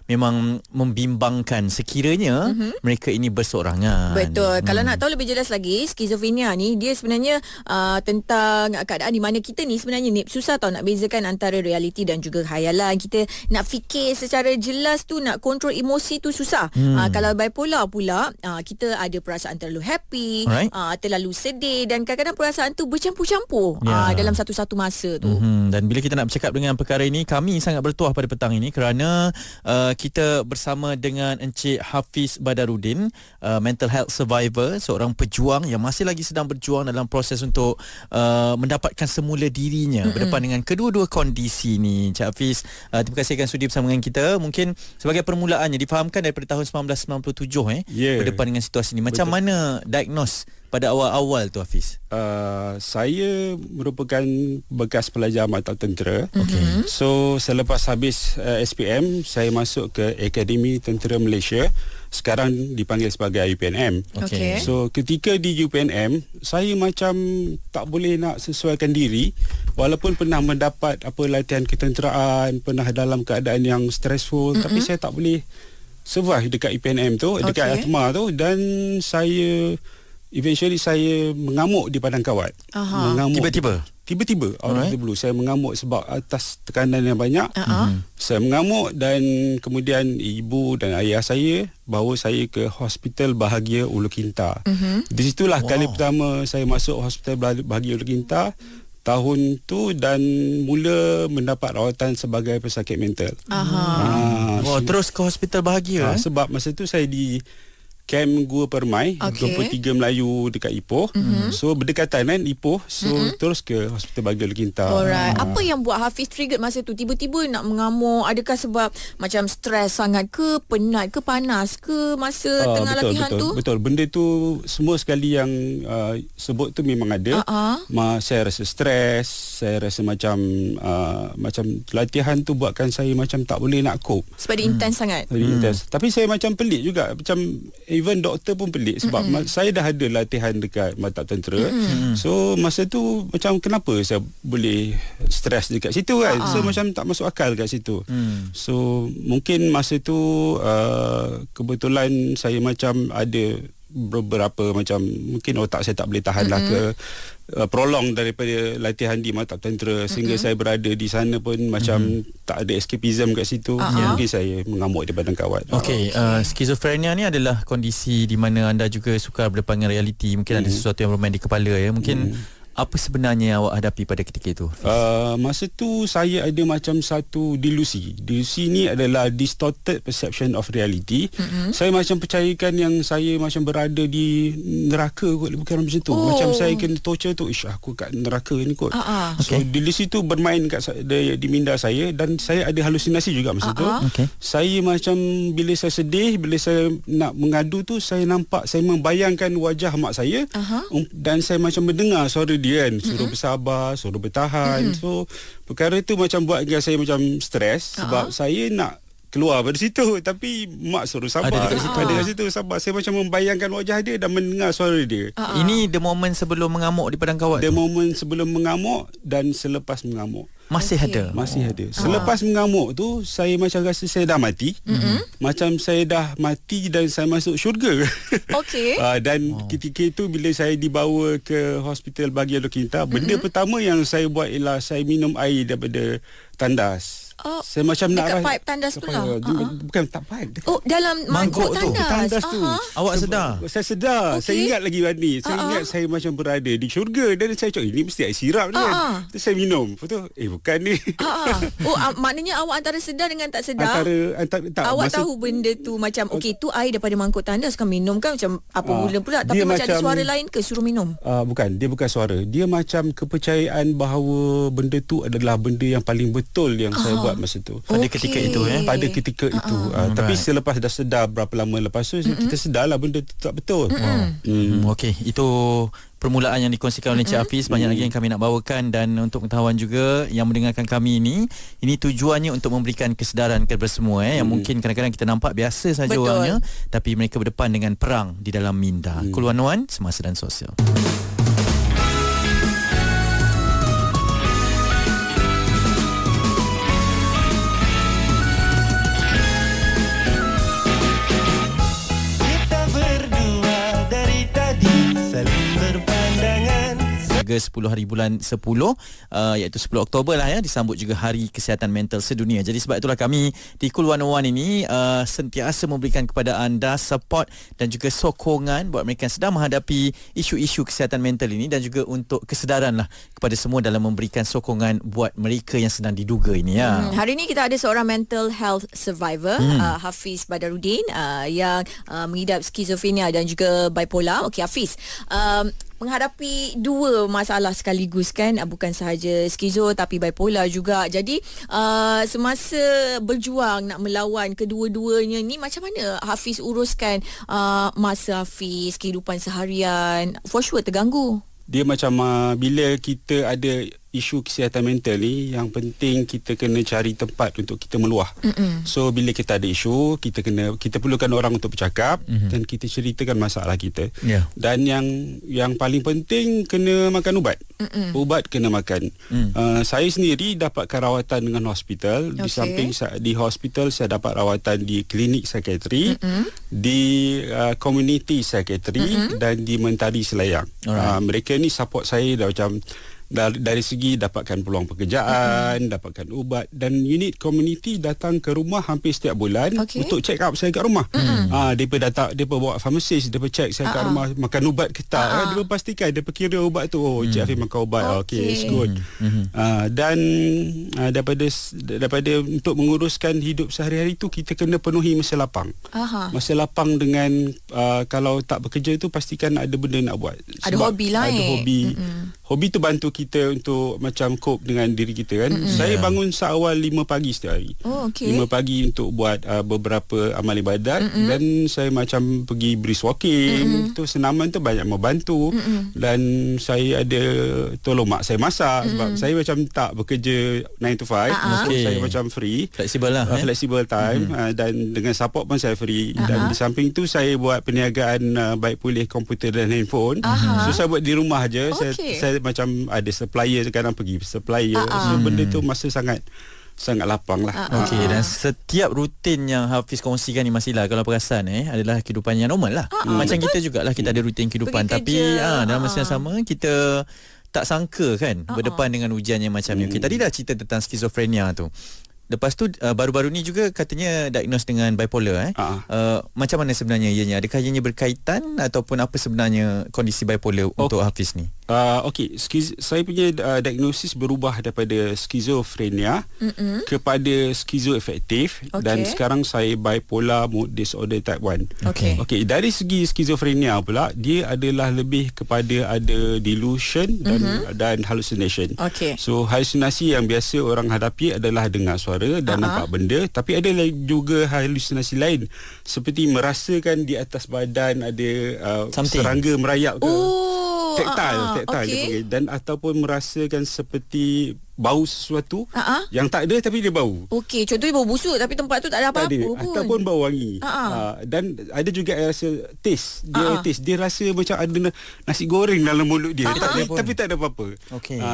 memang membimbangkan sekiranya mereka ini berseorangan. Betul. Kalau nak tahu lebih jelas lagi, skizofrenia ni dia sebenarnya tentang keadaan di mana kita ni sebenarnya ni susah tau nak bezakan antara realiti dan juga khayalan. Kita nak fikir secara jelas tu, nak kontrol emosi tu susah. Kalau bipolar pula, kita ada perasaan terlalu happy, terlalu sedih, dan kadang-kadang perasaan tu bercampur-campur dalam satu-satu masa tu. Dan bila kita nak bercakap dengan perkara ini, kami sangat bertuah pada petang ini kerana kita bersama dengan Encik Hafiz Badarudin, mental health survivor, seorang pejuang yang masih lagi sedang berjuang dalam proses untuk mendapatkan semula dirinya berdepan dengan kedua-dua kondisi ni. Encik Hafiz, terima kasih kerana sudi bersama dengan kita. Mungkin sebagai permulaannya, difahamkan daripada tahun 1997 berdepan dengan situasi ni. Macam mana diagnose pada awal-awal tu, Hafiz? Saya merupakan bekas pelajar Maktab Tentera. So selepas habis SPM, saya masuk ke Akademi Tentera Malaysia, sekarang dipanggil sebagai UPNM. So ketika di UPNM, saya macam tak boleh nak sesuaikan diri, walaupun pernah mendapat latihan ketenteraan, pernah dalam keadaan yang stressful, tapi saya tak boleh survive dekat UPNM tu, dekat Atma tu, dan eventually saya mengamuk di padang kawat. Mengamuk tiba-tiba out of the blue. Saya mengamuk sebab atas tekanan yang banyak. Saya mengamuk dan kemudian ibu dan ayah saya bawa saya ke Hospital Bahagia Ulu Kinta. Di situlah kali pertama saya masuk Hospital Bahagia Ulu Kinta tahun tu, dan mula mendapat rawatan sebagai pesakit mental. Terus ke Hospital Bahagia. Sebab masa tu saya di Kem Gua Permai, 23 Melayu dekat Ipoh. So berdekatan kan Ipoh. So terus ke Hospital Bahagia Ulu Kinta. Alright. Apa yang buat Hafiz trigger masa tu tiba-tiba nak mengamuk? Adakah sebab macam stres sangat ke, penat ke, panas ke masa tengah latihan tu? Betul. Benda tu semua sekali yang sebut tu memang ada. Saya rasa stres, saya rasa macam latihan tu buatkan saya macam tak boleh nak cope. Sebab dia intens sangat. Intens. Tapi saya macam pelik juga, macam even doktor pun pelik sebab saya dah ada latihan dekat Maktab Tentera. So masa tu macam kenapa saya boleh stres dekat situ kan. So macam tak masuk akal kat situ. So mungkin masa tu kebetulan saya macam ada beberapa macam mungkin otak saya tak boleh tahan lah ke prolong daripada latihan di Maktab Tentera, sehingga saya berada di sana pun macam tak ada escapism kat situ. Mungkin saya mengamuk di padang kawat. Skizofrenia ni adalah kondisi di mana anda juga sukar berdepan dengan realiti. Mungkin ada sesuatu yang bermain di kepala ya. Mungkin apa sebenarnya yang awak hadapi pada ketika itu? Masa tu saya ada macam satu delusi. Delusi ni adalah distorted perception of reality. Saya macam percayakan yang saya macam berada di neraka kot, bukan macam tu. Macam saya kena torture tu, aku kat neraka ni kot. So delusi tu bermain di minda saya, dan saya ada halusinasi juga masa tu. Saya macam bila saya sedih, bila saya nak mengadu tu, saya nampak, saya membayangkan wajah mak saya, dan saya macam mendengar suara dia kan, suruh bersabar, suruh bertahan. So perkara tu macam buat saya macam stres sebab saya nak keluar dari situ, tapi mak suruh sabar. Ada dekat situ sabar. Saya macam membayangkan wajah dia dan mendengar suara dia. Ini the moment sebelum mengamuk di padang kawat. The moment sebelum mengamuk dan selepas mengamuk. Masih ada. Selepas mengamuk tu, saya macam rasa saya dah mati. Macam saya dah mati dan saya masuk syurga. Dan ketika itu bila saya dibawa ke Hospital Bahagia Ulu Kinta, benda pertama yang saya buat ialah saya minum air daripada tandas. Saya macam dekat nak pipe tandas tu lah. Bukan tak pipe. Dalam mangkuk tandas tu. Awak sedar? Saya sedar. Saya ingat lagi ni. Saya ingat saya macam berada di syurga, dan saya cakap ini mesti air sirap ni kan. Terus saya minum. Betul? Bukan ni. Maknanya awak antara sedar dengan tak sedar. Awak tahu benda tu macam tu air daripada mangkuk tandas kan, minum kan macam apa gula pula, tapi macam ada suara lain ke suruh minum? Bukan, dia bukan suara. Dia macam kepercayaan bahawa benda tu adalah benda yang paling betul yang saya buat masa tu. Pada ketika itu pada ketika itu. Tapi selepas dah sedar berapa lama lepas tu, kita sedarlah benda tu tak betul. Itu permulaan yang dikongsikan oleh Encik Hafiz. Banyak lagi yang kami nak bawakan, dan untuk pengetahuan juga yang mendengarkan kami ini tujuannya untuk memberikan kesedaran kepada semua yang mungkin kadang-kadang kita nampak biasa saja orangnya, tapi mereka berdepan dengan perang di dalam minda. Cool 101 Semasa dan Sosial. juga 10 hari bulan 10 iaitu 10 Oktober lah ya, disambut juga Hari Kesihatan Mental Sedunia. Jadi sebab itulah kami di Cool 101 ini sentiasa memberikan kepada anda support dan juga sokongan buat mereka yang sedang menghadapi isu-isu kesihatan mental ini, dan juga untuk kesedaran lah kepada semua dalam memberikan sokongan buat mereka yang sedang diduga ini ya. Hari ini kita ada seorang mental health survivor, Hafiz Badarudin, yang mengidap skizofrenia dan juga bipolar. Okey Hafiz, menghadapi dua masalah sekaligus kan, bukan sahaja skizo tapi bipolar juga. Jadi semasa berjuang nak melawan kedua-duanya ni, macam mana Hafiz uruskan masa Hafiz, kehidupan seharian? For sure terganggu. Dia macam bila kita ada isu kesihatan mental ni, yang penting kita kena cari tempat untuk kita meluah. So bila kita ada isu, kita perlukan orang untuk bercakap dan kita ceritakan masalah kita. Dan yang paling penting, kena makan ubat. Ubat kena makan. Saya sendiri dapatkan rawatan dengan hospital. Di samping di hospital, saya dapat rawatan di klinik psikiatri, di community psikiatri dan di Mentari Selayang. Mereka ni support saya dah macam dari segi dapatkan peluang pekerjaan, dapatkan ubat, dan unit community datang ke rumah hampir setiap bulan untuk check up saya kat rumah. Depa bawa farmasis, depa check saya kat rumah makan ubat ke tak. Depa pastikan, depa kira ubat tu, Cik Hafiz makan ubat. Okay, it's good. Dan daripada untuk menguruskan hidup sehari-hari tu, kita kena penuhi masa lapang. Masa lapang dengan kalau tak bekerja tu, pastikan ada benda nak buat. Ada hobi lah. Ada hobi. Hobi tu bantu kita untuk macam cope dengan diri kita kan. Saya bangun seawal 5 pagi setiap hari. 5 pagi untuk buat beberapa amal ibadat, dan saya macam pergi brisk walking. Tu senaman tu banyak membantu. Dan saya ada tolong mak saya masak, sebab saya macam tak bekerja 9 to 5. So saya macam free, fleksibel lah, flexible time. Dan dengan support pun saya free. Dan di samping tu saya buat perniagaan baik pulih komputer dan handphone. So saya buat di rumah je. Saya macam ada supplier, kadang pergi supplier. So benda tu masa sangat lapang lah. Okey, dan setiap rutin yang Hafiz kongsikan ni Masila, kalau perasan adalah kehidupan yang normal lah. Macam kita jugalah, kita ada rutin kehidupan. Tapi dalam masa yang sama, kita tak sangka kan berdepan dengan ujian yang macam ni. Kita tadi dah cerita tentang skizofrenia tu. Lepas tu baru-baru ni juga katanya diagnose dengan bipolar. Macam mana sebenarnya ianya? Adakah ianya berkaitan, ataupun apa sebenarnya kondisi bipolar untuk Hafiz ni? Okey, saya punya diagnosis berubah daripada skizofrenia kepada skizoafektif, dan sekarang saya bipolar mood disorder type 1. Okey, dari segi skizofrenia pula, dia adalah lebih kepada ada delusion dan hallucination. So halusinasi yang biasa orang hadapi adalah dengar suara dan nampak benda, tapi ada juga halusinasi lain, seperti merasakan di atas badan ada serangga merayap ke. Tactile dan ataupun merasakan seperti bau sesuatu yang tak ada tapi dia bau. Okey, contohnya bau busuk tapi tempat tu tak ada apa-apa pun. Ataupun bau wangi. Dan ada juga rasa taste. Dia rasa macam ada nasi goreng dalam mulut dia, tapi tak ada apa-apa.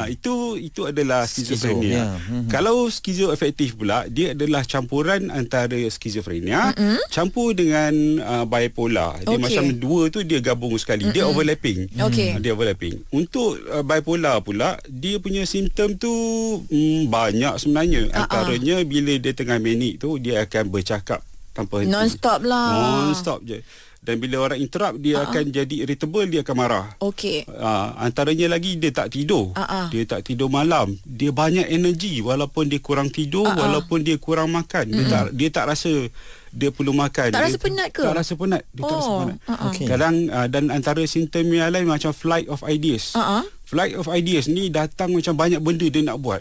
Itu adalah skizofrenia. Kalau skizoafektif pula, dia adalah campuran antara skizofrenia campur dengan bipolar. Dia macam dua tu dia gabung sekali. Dia overlapping. Dia overlapping. Untuk bipolar pula, dia punya simptom tu banyak sebenarnya. Antaranya bila dia tengah manic tu, dia akan bercakap tanpa henti. Non-stop je. Dan bila orang interrupt, dia akan jadi irritable, dia akan marah. Antaranya lagi, dia tak tidur. Dia tak tidur malam. Dia banyak energi walaupun dia kurang tidur, walaupun dia kurang makan. Dia tak rasa dia perlu makan. Tak rasa penat ke? Tak rasa penat. Dia tak rasa penat. Kadang dan antara simptom yang lain macam flight of ideas. Flight of ideas ni datang macam banyak benda dia nak buat.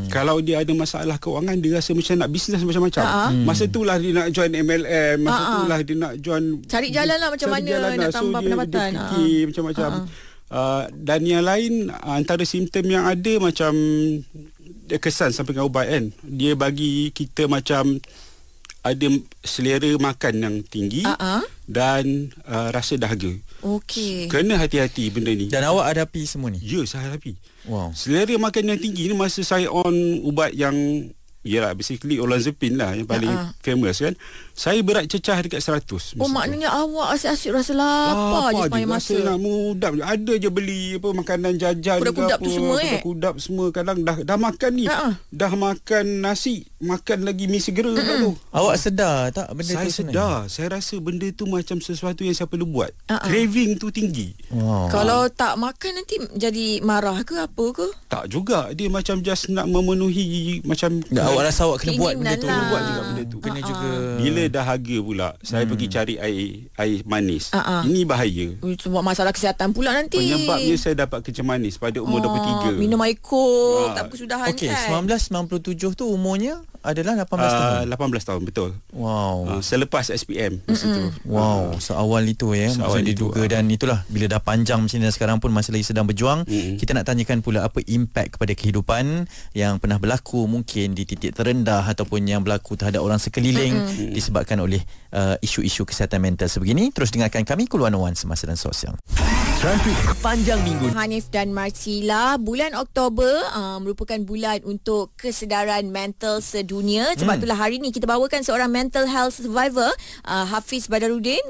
Kalau dia ada masalah keuangan, dia rasa macam nak bisnes macam-macam. Masa itulah dia nak join MLM. Masa itulah dia nak join, cari jalan lah macam mana nak tambah pendapatan. Dia fikir macam-macam. Dan yang lain, antara simptom yang ada macam dia kesan sampai dengan ubat kan. Dia bagi kita macam ada selera makan yang tinggi dan rasa dahaga. Kena hati-hati benda ni. Dan awak hadapi semua ni? Ya, saya hadapi. Wow. Selera makan yang tinggi ni, masa saya on ubat yang Yalah, basically olanzapine lah yang paling famous kan. Saya berat cecah dekat 100. Oh, maknanya awak asyik-asyik rasa lapar je sepanjang masa. Rasa nak mudap je. Ada je beli apa makanan jajan ke Kuda-kudap apa. tu semua Kuda-kudap semua. Kadang dah makan ni. Dah makan nasi, makan lagi mi segera tu. Awak sedar tak benda Saya tu sebenarnya? sedar. Saya rasa benda tu macam sesuatu yang saya perlu buat. Craving tu tinggi. Wow. Kalau tak makan nanti jadi marah ke apa ke? Tak juga. Dia macam just nak memenuhi macam Awak rasa awak kena buat benda keinginan tu. lah. buat juga benda tu. Kena juga. Bila dah harga pula, saya pergi cari air manis. Ini bahaya. Sebab masalah kesihatan pula nanti. Penyebabnya saya dapat kencing manis pada umur 23. Minum air kok, tak berkesudahan Okey, kan. 1997 tu umurnya adalah 18 tahun. 18 tahun, betul. Wow. Selepas SPM masa tu. Wow, seawal itu ya. Seawal Maksudnya itu, diduga dan itulah bila dah panjang macam ni dan sekarang pun masih lagi sedang berjuang. Kita nak tanyakan pula apa impak kepada kehidupan yang pernah berlaku mungkin di titik terendah ataupun yang berlaku terhadap orang sekeliling disebabkan oleh isu-isu kesihatan mental sebegini. Terus dengarkan kami Cool 101 Semasa dan Sosial. Trafik panjang minggu. Hanif dan Marsila, bulan Oktober merupakan bulan untuk kesedaran mental sedunia. Sebab itulah hari ni kita bawakan seorang mental health survivor, Hafiz Badarudin,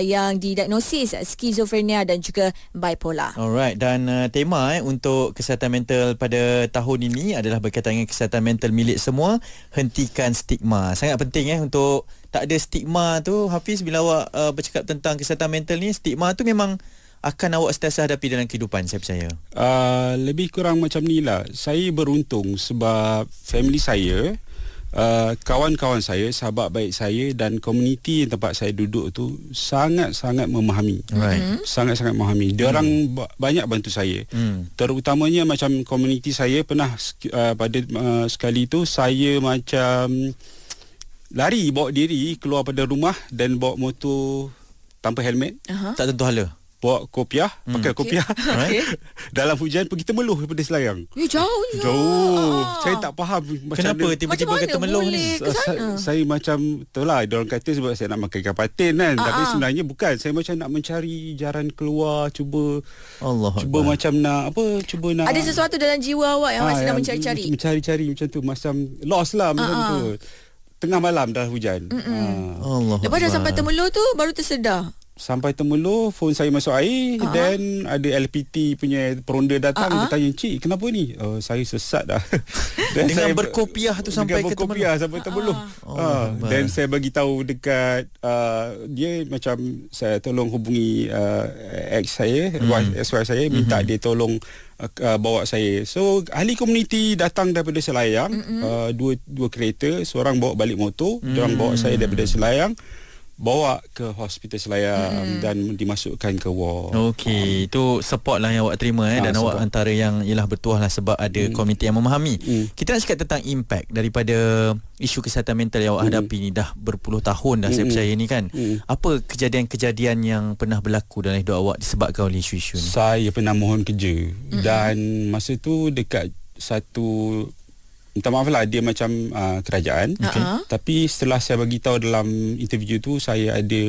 yang didiagnosis skizofrenia dan juga bipolar. Alright, dan tema untuk kesihatan mental pada tahun ini adalah berkaitan dengan kesihatan mental milik semua. Hentikan stigma. Sangat penting untuk tak ada stigma tu. Hafiz, bila awak bercakap tentang kesihatan mental ni, stigma tu memang akan awak sentiasa hadapi dalam kehidupan, saya percaya. Lebih kurang macam ni lah. Saya beruntung sebab family saya, kawan-kawan saya, sahabat baik saya dan komuniti yang tempat saya duduk tu sangat-sangat memahami. Right. Sangat-sangat memahami. Diorang banyak bantu saya. Terutamanya macam komuniti saya pernah pada sekali tu saya macam lari bawa diri keluar pada rumah dan bawa motor tanpa helmet. Tak tentu hala. Bawa kopiah, pakai kopiah. Okay. Dalam hujan pergi Temeloh daripada Selayang. Jauh. Jauh. Saya tak faham macam Kenapa mana. tiba-tiba Macam ke mana Temelong ni? boleh ke sana? Saya macam itulah diorang kata sebab saya nak makan ikan patin kan. Tapi sebenarnya bukan. Saya macam nak mencari jalan keluar, cuba macam nak cuba nak Ada sesuatu dalam jiwa awak yang awak sedang mencari-cari. Mencari-cari macam tu, macam lost lah macam tu. Tengah malam dah hujan. Lepas dah sampai Temeloh tu baru tersedar. Sampai Temeloh, phone saya masuk air dan ada LPT punya peronda datang. Dia tanya, "Cik, kenapa ni?" Saya sesat dah. Dengan berkopiah tu sampai ke Temeloh. Sampai Temeloh. Dan saya bagi tahu dekat dia, macam saya tolong hubungi ex saya, ex-wife saya, minta dia tolong bawa saya. So ahli komuniti datang daripada Selayang, dua kereta, seorang bawa balik motor, diorang bawa saya daripada Selayang, bawa ke hospital Selayang dan dimasukkan ke ward. Okey, itu support lah yang awak terima dan support. awak antara yang ialah bertuah lah sebab ada komuniti yang memahami. Kita nak cakap tentang impact daripada isu kesihatan mental yang awak hadapi ni dah berpuluh tahun dah saya percaya ni kan. Apa kejadian-kejadian yang pernah berlaku dalam hidup awak disebabkan oleh isu-isu ni? Saya pernah mohon kerja dan masa tu dekat satu, minta maaf lah, dia macam kerajaan. Tapi setelah saya bagi tahu dalam interview tu saya ada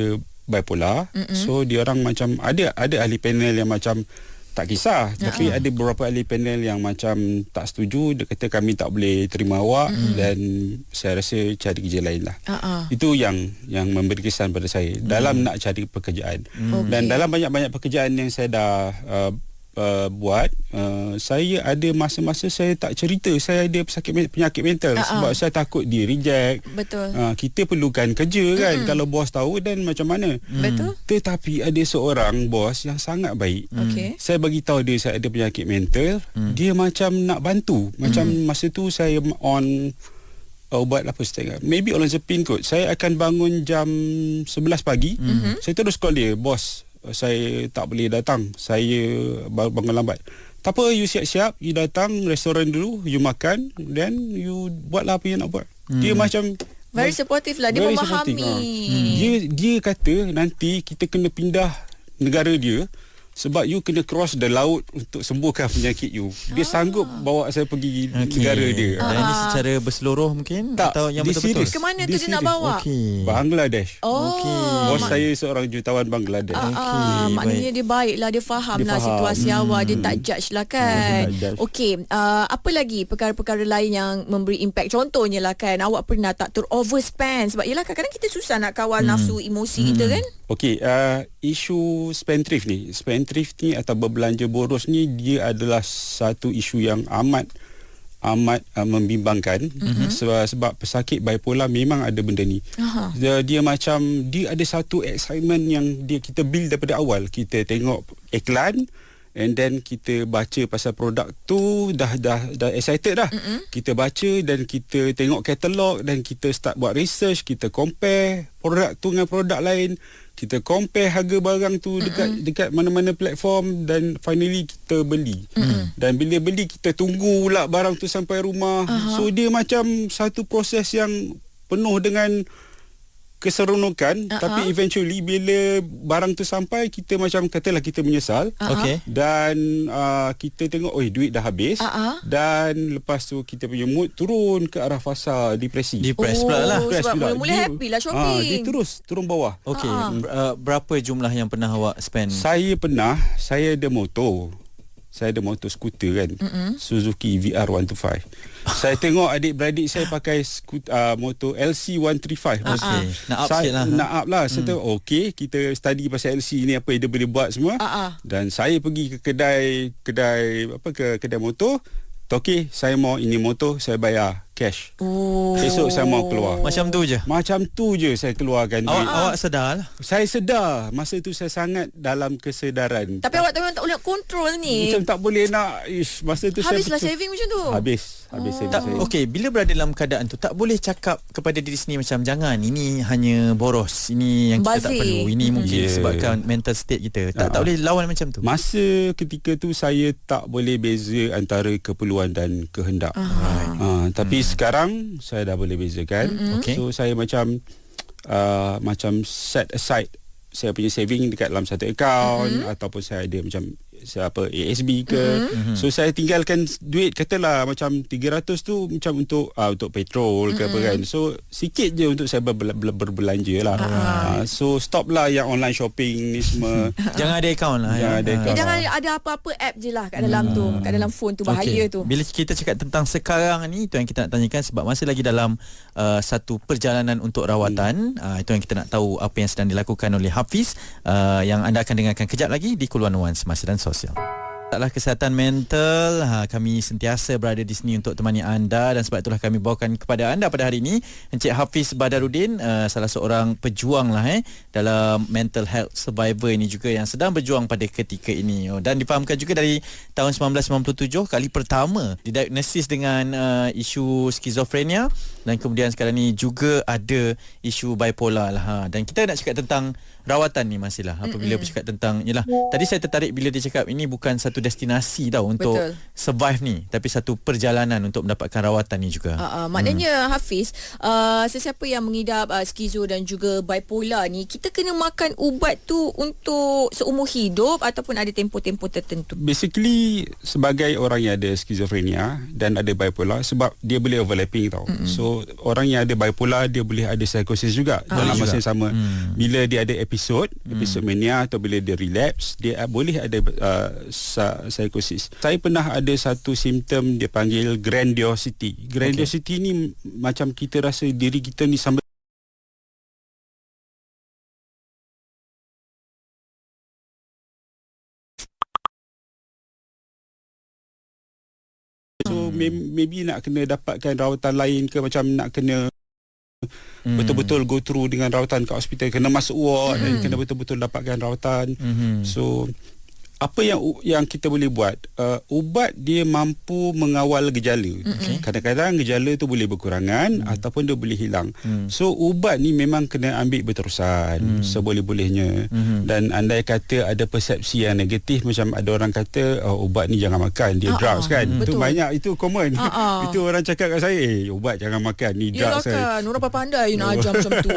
bipolar, so dia orang macam ada ahli panel yang macam tak kisah, tapi ada beberapa ahli panel yang macam tak setuju. Dia kata kami tak boleh terima awak dan saya rasa cari kerja lain lah. Itu yang memberi kesan pada saya dalam nak cari pekerjaan. Dan dalam banyak-banyak pekerjaan yang saya dah buat, saya ada masa-masa saya tak cerita saya ada penyakit mental sebab saya takut di reject. Betul. Kita perlukan kerja kan, kalau bos tahu dan macam mana. Betul. Tetapi ada seorang bos yang sangat baik. Okey. Saya bagi tahu dia saya ada penyakit mental, dia macam nak bantu. Macam masa tu saya on ubat apa saya ingat, maybe olanzapine kot. Saya akan bangun jam 11 pagi. Saya terus call dia, "Bos, saya tak boleh datang, saya bangun lambat." "Tak apa, you siap-siap, you datang restoran dulu, you makan, then you buatlah apa yang nak buat." Dia macam Very supportive lah. Dia very memahami. supportive, Dia kata nanti kita kena pindah negara dia sebab you kena cross the laut untuk sembuhkan penyakit you. Dia sanggup bawa saya pergi negara dia. Dan ini secara berseluruh mungkin Tak, atau yang dia betul-betul? serius. Ke mana Dia tu dia nak serius. bawa? Okey. Bangladesh. Bos saya seorang jutawan Bangladesh. Maknanya dia baik lah, dia faham Dia lah faham. situasi awak, dia tak judge lah kan. Dia tak judge. Okey, apa lagi perkara-perkara lain yang memberi impact? Contohnya lah kan, awak pernah tak overspend? Sebab yelah kadang-kadang kita susah nak kawal nafsu emosi kita kan. Okey, isu spendthrift ni atau berbelanja boros ni, dia adalah satu isu yang amat membimbangkan. Sebab pesakit bipolar memang ada benda ni. Dia macam dia ada satu excitement yang kita build daripada awal. Kita tengok iklan and then kita baca pasal produk tu dah excited dah. Kita baca dan kita tengok katalog dan kita start buat research, kita compare produk tu dengan produk lain, kita compare harga barang tu dekat mana-mana platform dan finally kita beli. Dan bila beli kita tunggu pula barang tu sampai rumah. So dia macam satu proses yang penuh dengan keseronokan, tapi eventually bila barang tu sampai kita macam katalah kita menyesal. Okey. Dan kita tengok duit dah habis. Dan lepas tu kita punya mood turun ke arah fasa depresi. Depress pula lah. Depress Sebab pula. mula-mula Dia- happy lah shopping. Dia terus turun bawah. Okey. Berapa jumlah yang pernah awak spend? Saya ada motor. Saya ada motor skuter kan. Suzuki VR125. Saya tengok adik-beradik saya pakai motor LC135. Okey. Nak up Saya sikit lah. nak up lah. Saya tahu kita study pasal LC ni, apa yang dia boleh buat semua. Dan saya pergi ke kedai motor. Okey, saya mau ini motor, saya bayar cash. Esok saya mau keluar. Macam tu je. Macam tu je saya keluarkan duit. Awak sedar lah. Saya sedar. Masa tu saya sangat dalam kesedaran. Tapi awak memang tak boleh kontrol ni. Macam tak boleh nak. Masa tu Habislah saya saving macam tu. Habis saving Tak, saya. okey, bila berada dalam keadaan tu tak boleh cakap kepada diri sendiri macam jangan, ini hanya boros, ini yang kita tak Bazir. perlu, ini mungkin Yeah. disebabkan mental state kita. Tak boleh lawan macam tu. Masa ketika tu saya tak boleh beza antara keperluan dan kehendak. Tapi sekarang saya dah boleh bezakan. Okey. So saya macam set aside saya punya saving dekat dalam satu akaun, ataupun saya ada macam ASB ke. So saya tinggalkan duit, katalah macam 300 tu macam untuk petrol ke apa kan. So sikit je untuk saya berbelanja lah. So stop lah yang online shopping ni semua. Jangan ada akaun lah. Jangan ada akaun. Jangan ada apa-apa app je lah kat dalam tu, kat dalam phone tu, bahaya Okey. tu. Bila kita cakap tentang sekarang ni, itu yang kita nak tanyakan sebab masih lagi dalam satu perjalanan untuk rawatan. Itu yang kita nak tahu apa yang sedang dilakukan oleh Hafiz, yang anda akan dengarkan kejap lagi di Kuluan Wan Semasa dan Sosial. Taklah kesihatan mental, kami sentiasa berada di sini untuk temani anda, dan sebab itulah kami bawakan kepada anda pada hari ini Encik Hafiz Badarudin, salah seorang pejuang lah dalam mental health survivor ini juga, yang sedang berjuang pada ketika ini. Dan difahamkan juga dari tahun 1997 kali pertama didiagnosis dengan isu skizofrenia, dan kemudian sekarang ni juga ada isu bipolar lah. Dan kita nak cakap tentang rawatan ni masih lah. Apabila bercakap tentang, yelah, tadi saya tertarik bila dia cakap ini bukan satu destinasi tau untuk survive ni, tapi satu perjalanan untuk mendapatkan rawatan ni juga. Maknanya Hafiz, sesiapa yang mengidap skizo dan juga bipolar ni, kita kena makan ubat tu untuk seumur hidup ataupun ada tempoh-tempoh tertentu? Basically sebagai orang yang ada skizofrenia dan ada bipolar, sebab dia boleh overlapping tau. So orang yang ada bipolar dia boleh ada psikosis juga dalam masa yang sama. Bila dia ada episod mania, atau bila dia relapse, dia boleh ada psikosis. Saya pernah ada satu simptom dia panggil grandiosity. Grandiosity ni macam kita rasa diri kita ni sampai so maybe nak kena dapatkan rawatan lain ke, macam nak kena betul-betul go through dengan rawatan kat hospital, kena masuk ward dan kena betul-betul dapatkan rawatan. So apa yang kita boleh buat, ubat dia mampu mengawal gejala. Kadang-kadang gejala tu boleh berkurangan ataupun dia boleh hilang. So ubat ni memang kena ambil berterusan seboleh-bolehnya. Dan andai kata ada persepsi yang negatif, macam ada orang kata ubat ni jangan makan, dia drugs kan. Itu banyak, itu common. Itu orang cakap kat saya, ubat jangan makan, ni drugs kan. Orang pandai nak ajar macam tu.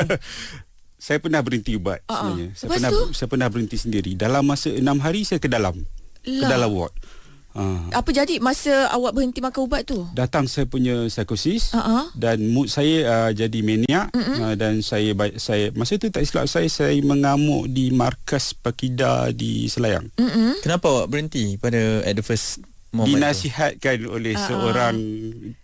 saya pernah berhenti ubat sebenarnya. Lepas tu? Saya pernah berhenti sendiri. Dalam masa 6 hari saya ke dalam ward. Apa jadi masa awak berhenti makan ubat tu? Datang saya punya psikosis dan mood saya jadi maniak dan saya masa tu tak silap saya mengamuk di markas Pakida di Selayang. Kenapa awak berhenti pada at the first moment Dinasihatkan oleh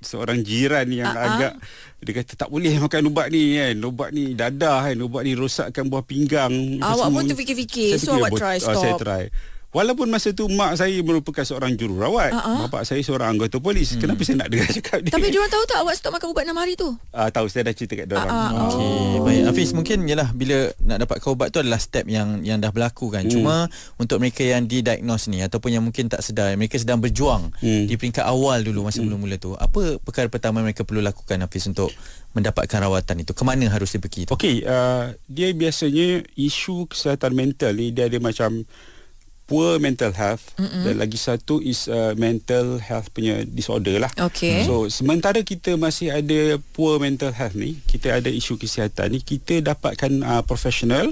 seorang jiran yang agak, dia kata tak boleh makan ubat ni kan, ubat ni dadah kan, ubat ni rosakkan buah pinggang. Awak pun terfikir-fikir, so awak try stop. Saya try. Walaupun masa tu mak saya merupakan seorang jururawat, bapak saya seorang anggota polis. Kenapa saya nak dengar cakap dia? Tapi diorang tahu tak awak stop makan ubat 6 hari tu? Tahu, saya dah cerita kat diorang. Okey, baik. Hafiz, mungkin yalah bila nak dapatkan ubat tu adalah step yang dah berlaku kan. Cuma untuk mereka yang didiagnose ni ataupun yang mungkin tak sedar, mereka sedang berjuang di peringkat awal dulu masa mula-mula tu. Apa perkara pertama mereka perlu lakukan, Hafiz, untuk mendapatkan rawatan itu? Kemana harus dia pergi tu? Okey, dia biasanya isu kesihatan mental ni dia ada macam poor mental health dan lagi satu is mental health punya disorder lah. Okay. So sementara kita masih ada poor mental health ni, kita ada isu kesihatan ni, kita dapatkan profesional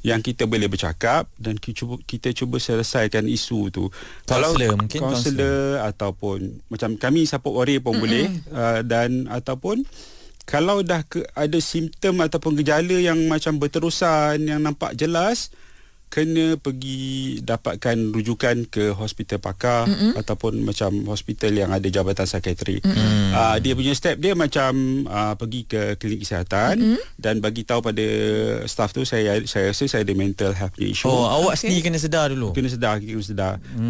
yang kita boleh bercakap dan kita cuba selesaikan isu tu. Kaunselor ataupun macam kami support warrior pun boleh dan ataupun kalau dah ada simptom ataupun gejala yang macam berterusan yang nampak jelas, kena pergi dapatkan rujukan ke hospital pakar ataupun macam hospital yang ada jabatan psikiatri. Dia punya step dia macam pergi ke klinik kesihatan dan bagi tahu pada staff tu saya rasa saya ada mental health issue. Awak sendiri kena sedar dulu. Kena sedar.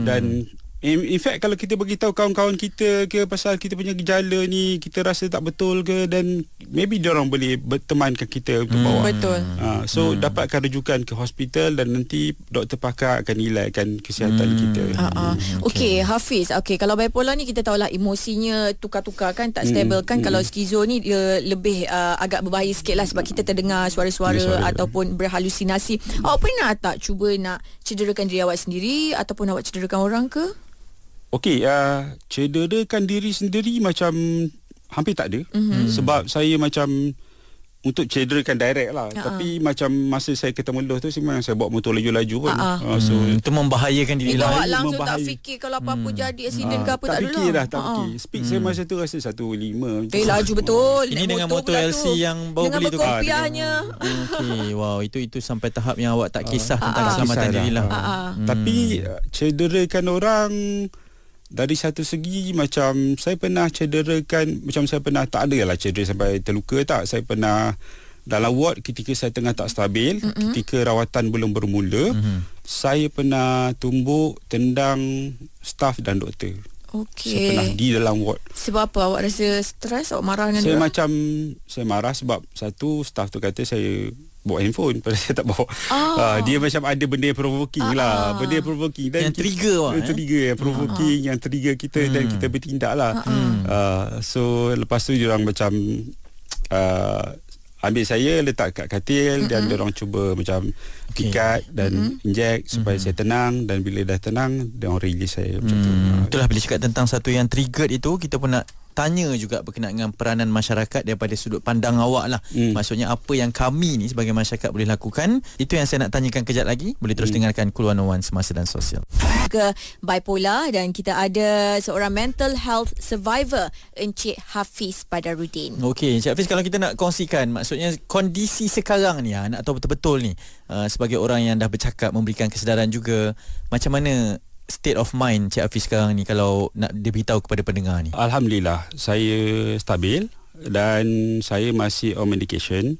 Dan in fact kalau kita beritahu kawan-kawan kita ke pasal kita punya gejala ni, kita rasa tak betul ke, dan maybe diorang boleh bertemankan kita untuk bawa. Betul. So dapatkan rujukan ke hospital dan nanti doktor pakar akan nilaikan kesihatan kita. Okey, Hafiz. Okey, kalau bipolar ni kita tahulah emosinya tukar-tukar kan, tak stabil kan. Kalau skizo ni dia lebih agak berbahaya sikit lah sebab kita terdengar suara-suara ataupun berhalusinasi. Awak pernah tak cuba nak cederakan diri awak sendiri ataupun awak cederakan orang ke? Okey, cederakan diri sendiri macam hampir tak ada. Sebab saya macam untuk cederakan direct lah. Tapi macam masa saya ke Temeloh tu memang saya bawa motor laju-laju pun. So itu membahayakan diri awak lain. langsung tak fikir kalau apa-apa jadi aksiden ke apa, tak ada lah. Tak fikir. Speed saya masa tu rasa 1.5. Laju betul. Ini dengan motor LC yang baru beli tu. Dengan berkopiahnya. Okey, wow, itu sampai tahap yang awak tak kisah tentang keselamatan diri lah. Tapi cederakan orang dari satu segi macam saya pernah cederakan, macam saya pernah tak ada lah cedera sampai terluka tak. Saya pernah dalam ward ketika saya tengah tak stabil, ketika rawatan belum bermula, saya pernah tumbuk, tendang staff dan doktor. Okey. Saya pernah di dalam ward. Sebab apa? Awak rasa stres? Awak marah dengan dia? Saya marah sebab satu, staff tu kata saya bawa handphone, padahal saya tak bawa. Dia macam ada benda yang provoking lah. Benda yang provoking dan yang trigger yang provoking, yang trigger kita dan kita bertindak lah. So lepas tu diorang macam ambil saya letak kat katil dan diorang cuba macam ikat dan inject supaya saya tenang, dan bila dah tenang diorang release saya macam tu. Itulah bila cakap tentang satu yang triggered itu, kita pun nak tanya juga berkenaan dengan peranan masyarakat daripada sudut pandang awak lah. Maksudnya apa yang kami ni sebagai masyarakat boleh lakukan. Itu yang saya nak tanyakan kejap lagi. Boleh terus dengarkan Cool 101 Semasa dan Sosial. Ke bipolar, dan kita ada seorang mental health survivor, Encik Hafiz Badarudin. Okey, Encik Hafiz, kalau kita nak kongsikan maksudnya kondisi sekarang ni, nak tahu betul-betul ni sebagai orang yang dah bercakap, memberikan kesedaran juga, macam mana state of mind Cik Hafiz sekarang ni kalau nak diberitahu kepada pendengar ni? Alhamdulillah, saya stabil dan saya masih on medication.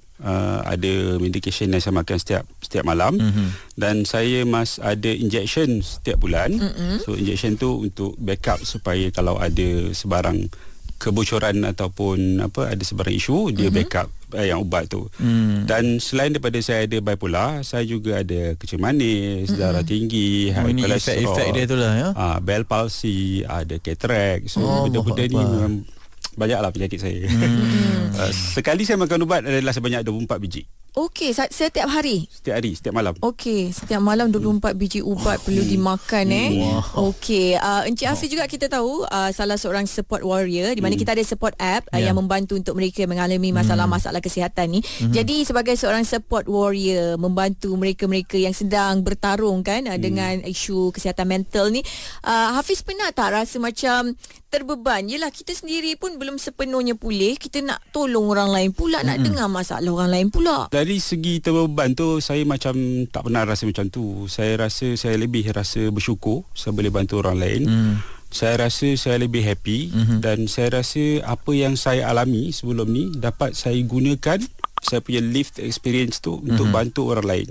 Ada medication yang saya makan setiap malam, dan saya ada injection setiap bulan. So injection tu untuk backup supaya kalau ada sebarang kebocoran ataupun ada sebarang isu, dia backup yang ubat tu. Dan selain daripada saya ada bipolar, saya juga ada kecil manis, darah tinggi, high cholesterol, efek dia tu lah ya. Bell palsy, ada cataract. So benda-benda ni memang banyaklah penyakit saya. Sekali saya makan ubat adalah sebanyak 24 biji. Okey, setiap hari? Setiap hari, setiap malam. Okey, setiap malam 24 biji ubat perlu dimakan Okey, Encik Hafiz juga kita tahu salah seorang support warrior di mana kita ada support app yang membantu untuk mereka yang mengalami masalah-masalah kesihatan ni. Jadi sebagai seorang support warrior membantu mereka-mereka yang sedang bertarung kan dengan isu kesihatan mental ni, Hafiz pernah tak rasa macam terbeban? Yelah, kita sendiri pun belum sepenuhnya pulih, kita nak tolong orang lain pula, nak dengar masalah orang lain pula. Dari segi terbeban tu, saya macam tak pernah rasa macam tu. Saya rasa saya lebih rasa bersyukur saya boleh bantu orang lain. Saya rasa saya lebih happy dan saya rasa apa yang saya alami sebelum ni dapat saya gunakan saya punya lived experience tu untuk bantu orang lain.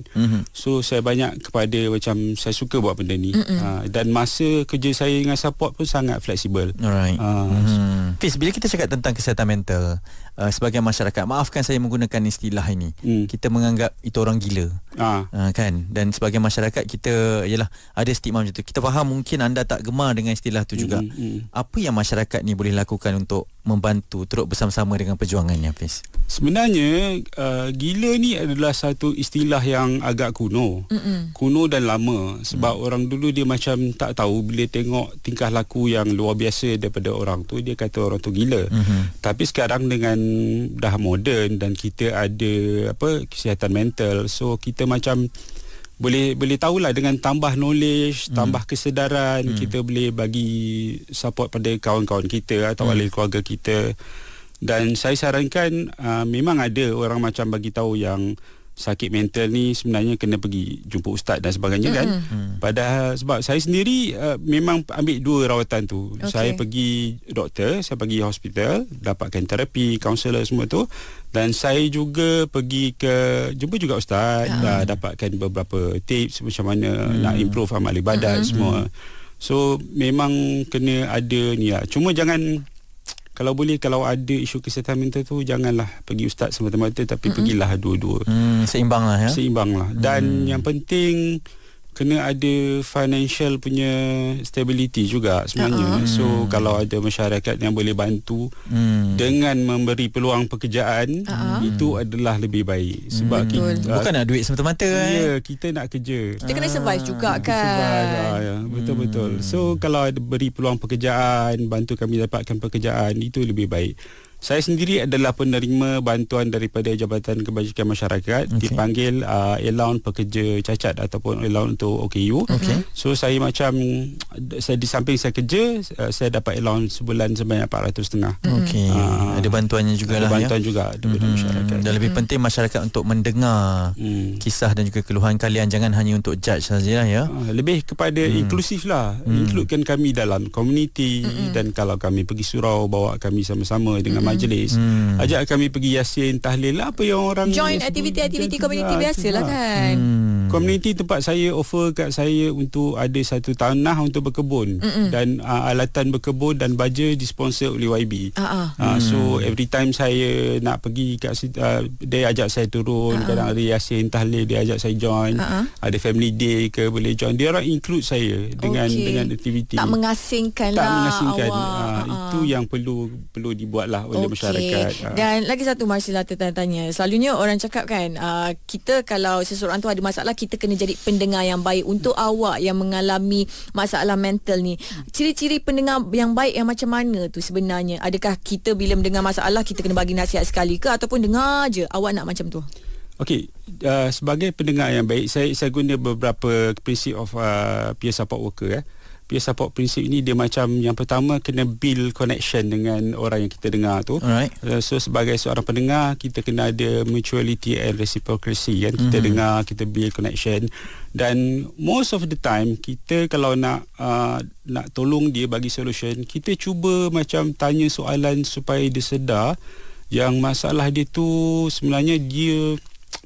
So saya banyak kepada macam saya suka buat benda ni. Dan masa kerja saya dengan support pun sangat fleksibel. Alright. Fiz, bila kita cakap tentang kesihatan mental, sebagai masyarakat, maafkan saya menggunakan istilah ini, kita menganggap itu orang gila. Kan? Dan sebagai masyarakat kita, yalah, ada stigma macam tu. Kita faham mungkin anda tak gemar dengan istilah tu juga. Apa yang masyarakat ni boleh lakukan untuk membantu turut bersama-sama dengan perjuangannya, Fiz? Sebenarnya gila ni adalah satu istilah yang agak kuno. Kuno dan lama. Sebab orang dulu dia macam tak tahu, bila tengok tingkah laku yang luar biasa daripada orang tu, dia kata orang tu gila. Tapi sekarang dengan dah moden dan kita ada kesihatan mental, so kita macam boleh tahulah dengan tambah knowledge, tambah kesedaran, kita boleh bagi support pada kawan-kawan kita atau ahli keluarga kita. Dan saya sarankan memang ada orang macam bagi tahu yang sakit mental ni sebenarnya kena pergi jumpa ustaz dan sebagainya kan. Padahal sebab saya sendiri memang ambil dua rawatan tu. Saya pergi doktor, saya pergi hospital, dapatkan terapi, kaunselor semua tu, dan saya juga pergi jumpa juga ustaz, dapatkan beberapa tips macam mana nak improve amal ibadat semua. So memang kena ada ni lah. Cuma jangan, kalau boleh, kalau ada isu kesihatan mental tu, janganlah pergi ustaz semata-mata, tapi pergilah dua-dua. Seimbang lah ya. Seimbang lah. Dan yang penting kena ada financial punya stability juga sebenarnya. So kalau ada masyarakat yang boleh bantu dengan memberi peluang pekerjaan, itu adalah lebih baik. Sebab kita bukan nak duit semata-mata. Ya, kita nak kerja. Kita kena survive juga kan. Survive, betul-betul. So kalau ada beri peluang pekerjaan, bantu kami dapatkan pekerjaan, itu lebih baik. Saya sendiri adalah penerima bantuan daripada Jabatan Kebajikan Masyarakat, dipanggil allowance pekerja cacat ataupun allowance untuk OKU. So saya macam, di samping saya kerja, saya dapat allowance sebulan sebanyak 400.5. Ada bantuannya jugalah. Ada bantuan juga daripada masyarakat. Dan lebih penting masyarakat untuk mendengar kisah dan juga keluhan kalian, jangan hanya untuk judge sajalah ya. Lebih kepada inklusif lah. Includekan kami dalam komuniti, dan kalau kami pergi surau, bawa kami sama-sama dengan majlis, ajak kami pergi yasin, tahlil lah, apa yang orang join aktiviti-aktiviti komuniti biasalah kan. Komuniti tempat saya offer kat saya untuk ada satu tanah untuk berkebun, dan alatan berkebun dan baja disponsor oleh YB. So every time saya nak pergi kat situ, dia ajak saya turun, kadang ada yasin, tahlil, dia ajak saya join. Ada family day ke, boleh join. Dia orang include saya dengan aktiviti. Tak mengasingkan tak lah mengasingkan. awak. Itu yang perlu dibuat lah oleh masyarakat. Dan lagi satu, Marcella tertanya-tanya, selalunya orang cakap kan, kita kalau seseorang tu ada masalah, kita kena jadi pendengar yang baik. Untuk awak yang mengalami masalah mental ni, ciri-ciri pendengar yang baik yang macam mana tu sebenarnya? Adakah kita bila mendengar masalah, kita kena bagi nasihat sekali ke, ataupun dengar je? Awak nak macam tu? Okey, sebagai pendengar yang baik, saya guna beberapa prinsip of peer support worker. Peer support prinsip ini, dia macam, yang pertama kena build connection dengan orang yang kita dengar tu. So sebagai seorang pendengar, kita kena ada mutuality and reciprocity kan. Kita dengar, kita build connection, dan most of the time kita kalau nak tolong dia bagi solution, kita cuba macam tanya soalan supaya dia sedar yang masalah dia tu sebenarnya dia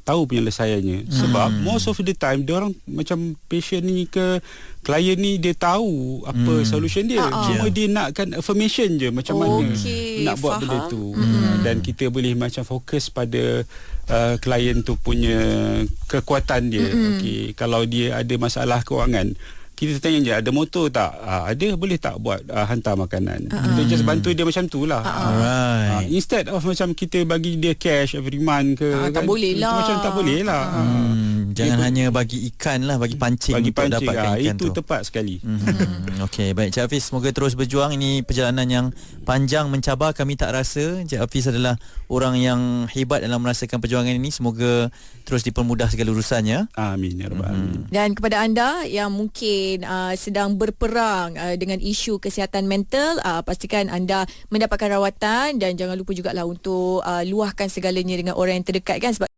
tahu penyelesaiannya. Sebab most of the time dia orang macam patient ni ke klien ni, dia tahu apa solution dia. Cuma dia nakkan affirmation je, macam mana nak buat benda tu. Dan kita boleh macam fokus pada klien tu punya kekuatan dia. Kalau dia ada masalah kewangan, kita tanya je ada motor tak, ada, boleh tak buat hantar makanan. Kita just bantu dia macam tu lah. Alright. Instead of macam kita bagi dia cash every month ke, tak boleh itu lah. macam tak boleh lah. Jangan hanya bagi ikan lah, bagi pancing Bagi untuk pancing, dapatkan ikan itu tu. tepat sekali. Okey, baik Cik Hafiz, semoga terus berjuang. Ini perjalanan yang panjang, mencabar. Kami tak rasa Cik Hafiz adalah orang yang hebat dalam merasakan perjuangan ini. Semoga terus dipermudah segala urusannya. Amin ya rabbal alamin. Dan kepada anda yang mungkin sedang berperang dengan isu kesihatan mental, pastikan anda mendapatkan rawatan dan jangan lupa jugalah untuk luahkan segalanya dengan orang yang terdekat kan, sebab